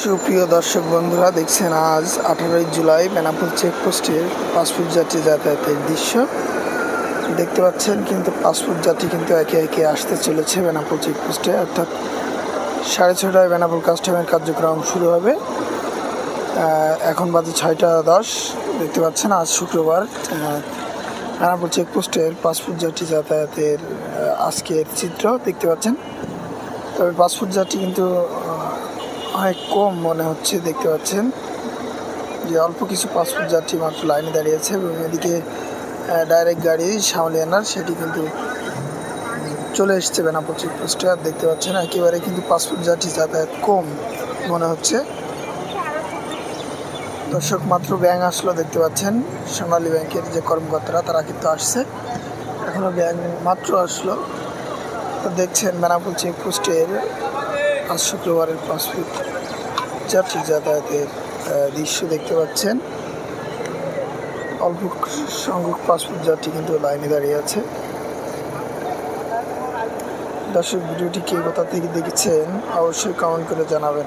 সুপ্রিয় দর্শক বন্ধুরা, দেখছেন আজ 18 জুলাই বেনাপোল চেকপোস্টের পাসপোর্ট যাত্রী যাতায়াতের দৃশ্য দেখতে পাচ্ছেন। কিন্তু পাসপোর্ট যাত্রী কিন্তু একে একে আসতে চলেছে বেনাপোল চেকপোস্টে, অর্থাৎ 6:30টায় বেনাপোল কাস্টমের কার্যক্রম শুরু হবে। এখন বাজে 6:10। দেখতে পাচ্ছেন আজ শুক্রবার বেনাপোল চেকপোস্টের পাসপোর্ট যাত্রী যাতায়াতের আজকের চিত্র দেখতে পাচ্ছেন। তবে পাসপোর্ট যাত্রী কিন্তু অনেক কম মনে হচ্ছে। দেখতে পাচ্ছেন যে অল্প কিছু পাসপোর্ট যাত্রী মাত্র লাইনে দাঁড়িয়েছে এবং এদিকে ডাইরেক্ট গাড়ি সামলিয়ানার সেটি কিন্তু চলে এসছে বেনাপোল চেকপোস্টে। আর দেখতে পাচ্ছেন একেবারে কিন্তু পাসপোর্ট যাত্রী যাতায়াত কম মনে হচ্ছে। দর্শক, মাত্র ব্যাংক আসলো, দেখতে পাচ্ছেন সোনালী ব্যাংকের যে কর্মকর্তারা তারা কিন্তু আসছে, এখনও ব্যাংক মাত্র আসলো। তো দেখছেন বেনাপোল চেকপোস্টের আজ শুক্রবারের পাসপোর্ট যাত্রী যাতায়াতের দৃশ্য দেখতে পাচ্ছেন। অল্প সংখ্যক পাসপোর্ট যাত্রী কিন্তু লাইনে দাঁড়িয়ে আছে। দর্শক, ভিডিওটি কে কোথা থেকে দেখেছেন অবশ্যই কমেন্ট করে জানাবেন।